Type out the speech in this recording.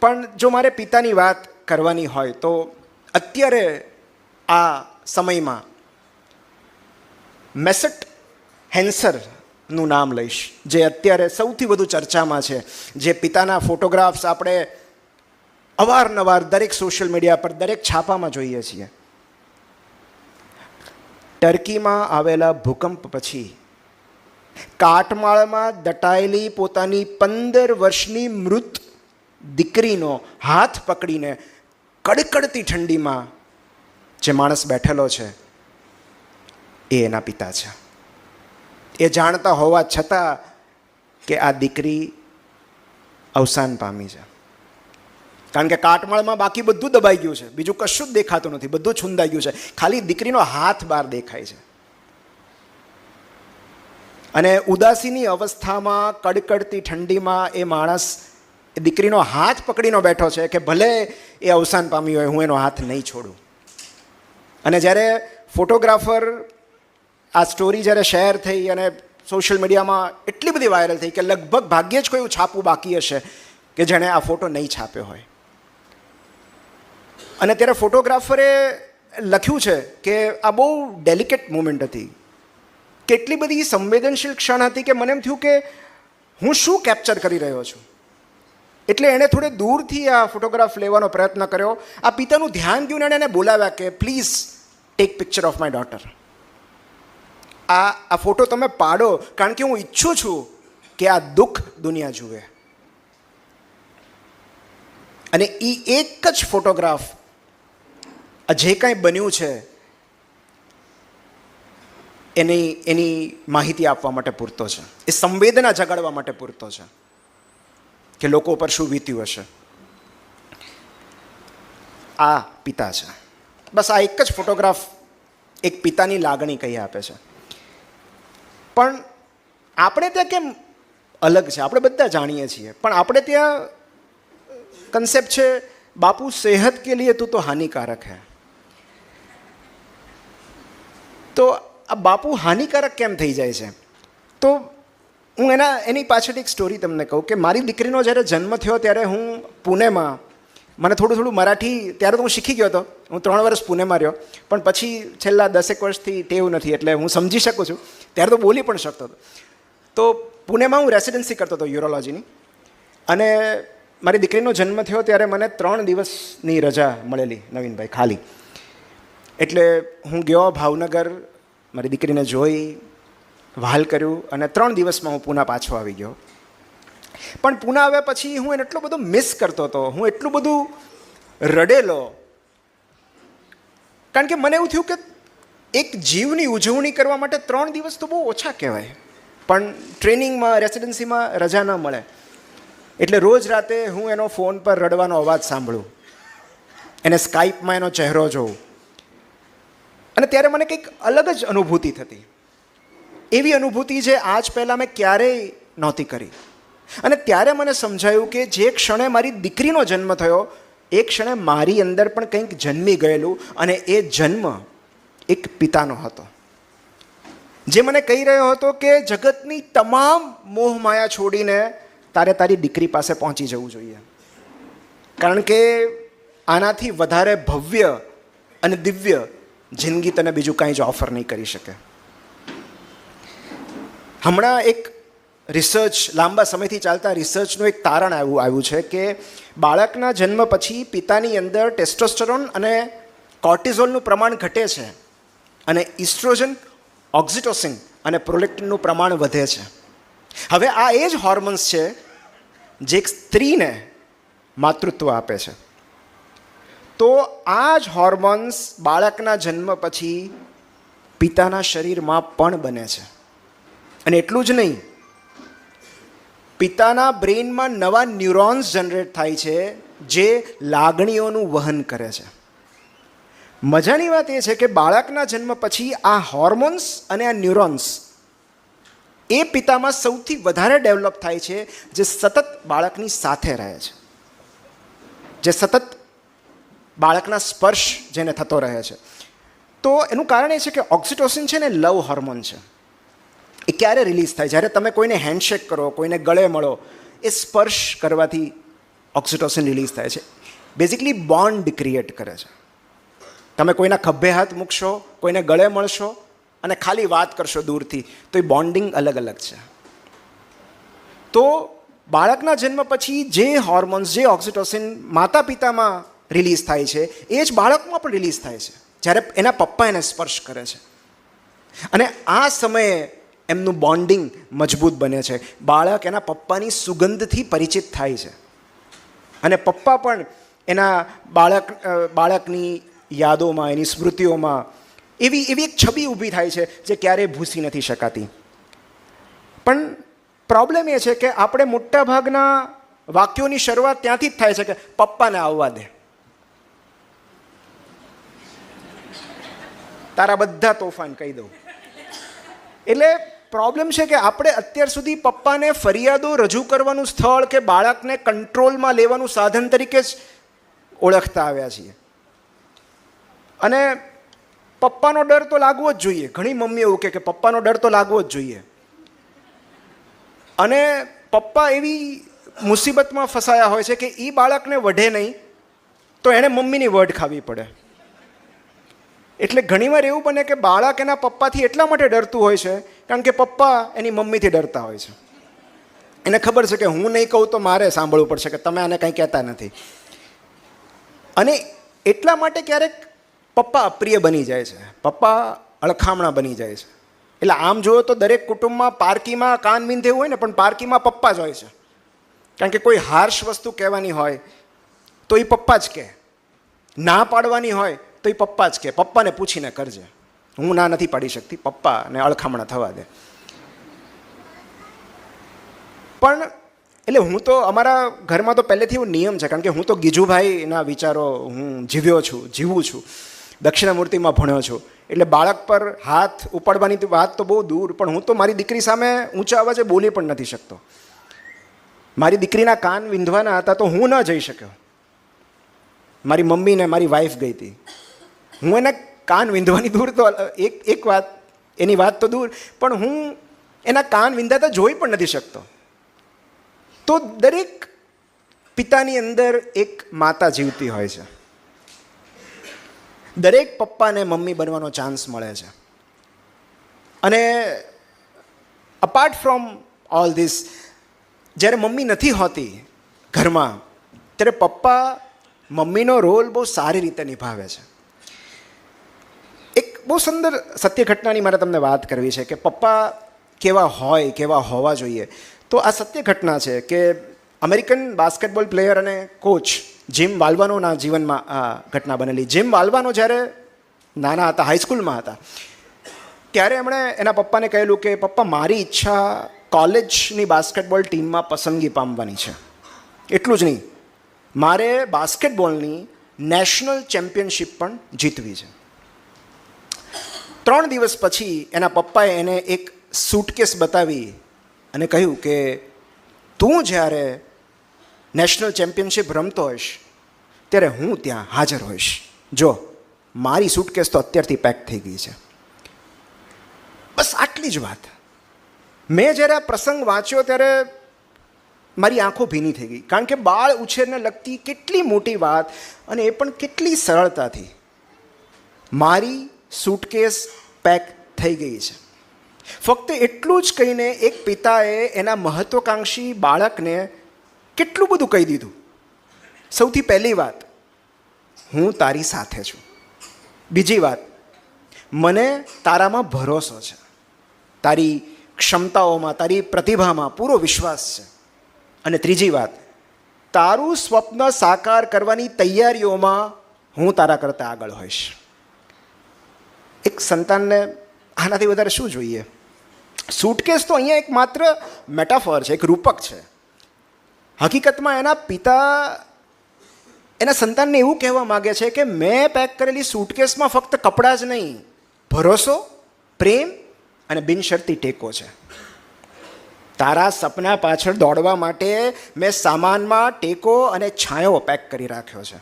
પણ જો મારે પિતાની વાત કરવાની હોય તો અત્યારે આ સમયમાં મેસેટ હેન્સરનું નામ લઈશ, જે અત્યારે સૌથી વધુ ચર્ચામાં છે, જે પિતાના ફોટોગ્રાફ્સ આપણે અવારનવાર દરેક સોશિયલ મીડિયા પર, દરેક છાપામાં જોઈએ છીએ. ટર્કીમાં આવેલા ભૂકંપ પછી કાટમાળમાં દટાયેલી પોતાની 15 વર્ષની મૃત દીકરીનો હાથ પકડીને કડકડતી ઠંડીમાં જે માણસ બેઠેલો છે એ એના પિતા છે. એ જાણતા હોવા છતાં કે આ દીકરી અવસાન પામી છે. કારણ કે કાટમાળમાં બાકી બધું દબાઈ ગયું છે, બીજું કશું જ દેખાતું નથી, બધું છૂંદાઈ ગયું છે, ખાલી દીકરીનો હાથ બહાર દેખાય છે. અને ઉદાસીની અવસ્થામાં કડકડતી ઠંડીમાં એ માણસ એ દીકરીનો હાથ પકડીને બેઠો છે કે ભલે એ અવસાન પામી હોય, હું એનો હાથ નહીં છોડું. અને જ્યારે ફોટોગ્રાફર આ સ્ટોરી જ્યારે શેર થઈ અને સોશિયલ મીડિયામાં એટલી બધી વાયરલ થઈ કે લગભગ ભાગ્યે જ કોઈ છાપવું બાકી હશે કે જેણે આ ફોટો નહીં છાપ્યો હોય. અને ત્યારે ફોટોગ્રાફરે લખ્યું છે કે આ બહુ ડેલિકેટ મુમેન્ટ હતી, કેટલી બધી સંવેદનશીલ ક્ષણ હતી કે મને એમ થયું કે હું શું કેપ્ચર કરી રહ્યો છું. એટલે એણે થોડે દૂરથી આ ફોટોગ્રાફ લેવાનો પ્રયત્ન કર્યો. આ પિતાનું ધ્યાન ગયું ને એને બોલાવ્યા કે please take picture of my daughter. આ ફોટો તમે પાડો, કારણ કે હું ઈચ્છું છું કે આ દુઃખ દુનિયા જુએ. અને એ એક જ ફોટોગ્રાફ જે કાંઈ બન્યું છે એની માહિતી આપવા માટે પૂરતો છે, એ સંવેદના જગાડવા માટે પૂરતો છે કે લોકો પર શું વીત્યું હશે. આ પિતા છે. બસ આ એક જ ફોટોગ્રાફ એક પિતાની લાગણી કહી આપે છે. પણ આપણે ત્યાં કેમ અલગ છે? આપણે બધા જાણીએ છીએ, પણ આપણે ત્યાં કન્સેપ્ટ છે બાપુ સેહત કે લીએ તું તો હાનિકારક હૈ. તો આ બાપુ હાનિકારક કેમ થઈ જાય છે? તો હું એની પાછળ એક સ્ટોરી તમને કહું કે મારી દીકરીનો જ્યારે જન્મ થયો ત્યારે હું પુણેમાં, મને થોડું મરાઠી ત્યારે તો હું શીખી ગયો હતો, હું 3 વર્ષ પુણેમાં રહ્યો, પણ પછી છેલ્લા 10 વર્ષથી ટેવ નથી, એટલે હું સમજી શકું છું. ત્યારે તો બોલી પણ શકતો હતો. તો પુણેમાં હું રેસિડેન્સી કરતો હતો યુરોલોજીની, અને મારી દીકરીનો જન્મ થયો ત્યારે મને 3 દિવસની રજા મળેલી નવીનભાઈ, ખાલી. એટલે હું ગયો ભાવનગર, મારી દીકરીને જોઈ, વહાલ કર્યું, અને 3 દિવસમાં હું પૂના પાછો આવી ગયો. પણ પૂના આવ્યા પછી હું એને એટલો બધો મિસ કરતો હતો, હું એટલું બધું રડેલો, કારણ કે મને એવું થયું કે એક જીવની ઉજવણી કરવા માટે 3 દિવસ તો બહુ ઓછા કહેવાય, પણ ટ્રેનિંગમાં, રેસિડેન્સીમાં રજા ન મળે. એટલે રોજ રાતે હું એનો ફોન પર રડવાનો અવાજ સાંભળું, એને સ્કાઈપમાં એનો ચહેરો જોઉં, અને ત્યારે મને કંઈક અલગ જ અનુભૂતિ થતી, એવી અનુભૂતિ જે આજ પહેલાં મેં ક્યારેય નહોતી કરી. અને ત્યારે મને સમજાયું કે જે ક્ષણે મારી દીકરીનો જન્મ થયો એ ક્ષણે મારી અંદર પણ કંઈક જન્મી ગયેલું, અને એ જન્મ એક પિતાનો હતો, જે મને કહી રહ્યો હતો કે જગતની તમામ મોહમાયા છોડીને તારે તારી દીકરી પાસે પહોંચી જવું જોઈએ, કારણ કે આનાથી વધારે ભવ્ય અને દિવ્ય જિંદગી તને બીજું કાંઈ જ ઓફર નહીં કરી શકે. હમણાં એક રિસર્ચ, લાંબા સમયથી ચાલતા રિસર્ચનું એક તારણ આવ્યું છે કે બાળકના જન્મ પછી પિતાની અંદર ટેસ્ટોસ્ટેરોન અને કોર્ટિઝોલનું પ્રમાણ ઘટે છે, અને ઇસ્ટ્રોજન, ઓક્સિટોસિન અને પ્રોલેક્ટિનનું પ્રમાણ વધે છે. હવે આ એ જ હોર્મોન્સ છે જે એક સ્ત્રીને માતૃત્વ આપે છે. તો આ જ હોર્મોન્સ બાળકના જન્મ પછી પિતાના શરીરમાં પણ બને છે. અને એટલું જ નહીં, પિતાના બ્રેઇનમાં નવા ન્યુરોન્સ જનરેટ થાય છે જે લાગણીઓનું વહન કરે છે. મજાની વાત એ છે કે બાળકના જન્મ પછી આ હોર્મોન્સ અને આ ન્યુરોન્સ એ પિતામાં સૌથી વધારે ડેવલપ થાય છે, જે સતત બાળકની સાથે રહે છે, જે સતત બાળકના સ્પર્શ જેને થતો રહે છે. તો એનું કારણ એ છે કે ઓક્સિટોસિન છે ને લવ હોર્મોન છે. એ ક્યારે રિલીઝ થાય? જ્યારે તમે કોઈને હેન્ડશેક કરો, કોઈને ગળે મળો, એ સ્પર્શ કરવાથી ઓક્સિટોસિન રિલીઝ થાય છે. બેઝિકલી બોન્ડ ક્રિએટ કરે છે. તમે કોઈના ખભે હાથ મૂકશો, કોઈને ગળે મળશો અને ખાલી વાત કરશો દૂરથી, તો એ બોન્ડિંગ અલગ અલગ છે. તો બાળકના જન્મ પછી જે હોર્મોન્સ, જે ઓક્સિટોસિન માતા પિતામાં રિલીઝ થાય છે, એ જ બાળકમાં પણ રિલીઝ થાય છે જ્યારે એના પપ્પા એને સ્પર્શ કરે છે. અને આ સમયે એમનું બોન્ડિંગ મજબૂત બને છે. બાળક એના પપ્પાની સુગંધથી પરિચિત થાય છે અને પપ્પા પણ એના બાળકની યાદોમાં, એની સ્મૃતિઓમાં એવી એક છબી ઊભી થાય છે જે ક્યારેય ભૂસી નથી શકાતી. પણ પ્રોબ્લેમ એ છે કે આપણે મોટાભાગના વાક્યોની શરૂઆત ત્યાંથી જ થાય છે કે પપ્પાને આવવા દે, તારા બધા તોફાન કહી દઉં. એટલે પ્રોબ્લેમ છે કે આપણે અત્યાર સુધી પપ્પાને ફરિયાદો રજૂ કરવાનું સ્થળ કે બાળકને કંટ્રોલમાં લેવાનું સાધન તરીકે જ ઓળખતા આવ્યા છીએ. અને પપ્પાનો ડર તો લાગવો જ જોઈએ. ઘણી મમ્મી એવું કહે કે પપ્પાનો ડર તો લાગવો જ જોઈએ. અને પપ્પા એવી મુસીબતમાં ફસાયા હોય છે કે એ બાળકને વઢે નહીં તો એણે મમ્મીની વઢ ખાવી પડે. એટલે ઘણીવાર એવું બને કે બાળક એના પપ્પાથી એટલા માટે ડરતું હોય છે કારણ કે પપ્પા એની મમ્મીથી ડરતા હોય છે. એને ખબર છે કે હું નહીં કહું તો મારે સાંભળવું પડશે કે તમે આને કંઈ કહેતા નથી. અને એટલા માટે ક્યારેક પપ્પા અપ્રિય બની જાય છે, પપ્પા અળખામણા બની જાય છે. એટલે આમ જુઓ તો દરેક કુટુંબમાં પારકીમાં કાન વીંધેવું હોય ને, પણ પારકીમાં પપ્પા જ હોય છે. કારણ કે કોઈ હાર્શ વસ્તુ કહેવાની હોય તો એ પપ્પા જ કહે, ના પાડવાની હોય તો એ પપ્પા જ કહે, પપ્પાને પૂછીને કરજે, હું ના નથી પાડી શકતી, પપ્પાને અળખામણા થવા દે. પણ એટલે હું તો અમારા ઘરમાં તો પહેલેથી એવો નિયમ છે, કારણ કે હું તો ગીજુભાઈના વિચારો હું જીવું છું, દક્ષિણામૂર્તિમાં ભણ્યો છું. એટલે બાળક પર હાથ ઉપાડવાની વાત તો બહુ દૂર, પણ હું તો મારી દીકરી સામે ઊંચા અવાજે બોલી પણ નથી શકતો. મારી દીકરીના કાન વિંધવાના હતા તો હું ન જઈ શક્યો. મારી મમ્મીને મારી વાઈફ ગઈ હતી, હું એના કાન વિંધવાની દૂર તો એક વાત, એની વાત તો દૂર, પણ હું એના કાન વિંધાતા જોઈ પણ નથી શકતો. તો દરેક પિતાની અંદર એક માતા જીવતી હોય છે. દરેક પપ્પાને મમ્મી બનવાનો ચાન્સ મળે છે. અને અપાર્ટ ફ્રોમ ઓલ ધીસ, જ્યારે મમ્મી નથી હોતી ઘરમાં, ત્યારે પપ્પા મમ્મીનો રોલ બહુ સારી રીતે નિભાવે છે. એક બહુ સુંદર સત્ય ઘટનાની મારે તમને વાત કરવી છે કે પપ્પા કેવા હોય, કેવા હોવા જોઈએ. તો આ સત્ય ઘટના છે કે અમેરિકન બાસ્કેટબોલ પ્લેયર અને કોચ જીમ વાલ્વાનોના જીવનમાં આ ઘટના બનેલી. જીમ વાલ્વાનો જ્યારે નાના હતા, હાઈસ્કૂલમાં હતા, ત્યારે એમણે એના પપ્પાને કહેલું કે પપ્પા, મારી ઈચ્છા કોલેજની બાસ્કેટબોલ ટીમમાં પસંદગી પામવાની છે. એટલું જ નહીં, મારે બાસ્કેટબોલની નેશનલ ચેમ્પિયનશિપ પણ જીતવી છે. 3 દિવસ પછી એના પપ્પાએ એને એક સૂટકેસ બતાવી અને કહ્યું કે તું જ્યારે નેશનલ ચેમ્પિયનશિપ રમતો હોઈશ ત્યારે હું ત્યાં હાજર હોઈશ. જો મારી સૂટકેસ તો અત્યારથી પેક થઈ ગઈ છે. બસ આટલી જ વાત. મેં જ્યારે આ પ્રસંગ વાંચ્યો ત્યારે મારી આંખો ભીની થઈ ગઈ, કારણ કે બાળ ઉછેરને લગતી કેટલી મોટી વાત, અને એ પણ કેટલી સરળતાથી. મારી સૂટકેસ પેક થઈ ગઈ છે. ફક્ત એટલું જ કહીને એક પિતાએ એના મહત્વાકાંક્ષી બાળકને કેટલું બધું કહી દીધું. સૌથી પહેલી વાત, હું તારી સાથે છું. બીજી વાત, મને તારામાં ભરોસો છે, તારી ક્ષમતાઓમાં, તારી પ્રતિભામાં પૂરો વિશ્વાસ છે. અને ત્રીજી વાત, તારું સ્વપ્ન સાકાર કરવાની તૈયારીઓમાં હું તારા કરતાં આગળ હોઈશ. એક સંતાનને આનાથી વધારે શું જોઈએ? સૂટકેસ તો અહીંયા એક માત્ર મેટાફોર છે, એક રૂપક છે. હકીકતમાં એના પિતા એના સંતાનને એવું કહેવા માગે છે કે મેં પેક કરેલી સૂટકેસમાં ફક્ત કપડાં જ નહીં, ભરોસો, પ્રેમ અને બિનશરતી ટેકો છે. તારા સપના પાછળ દોડવા માટે મેં સામાનમાં ટેકો અને છાંયો પેક કરી રાખ્યો છે.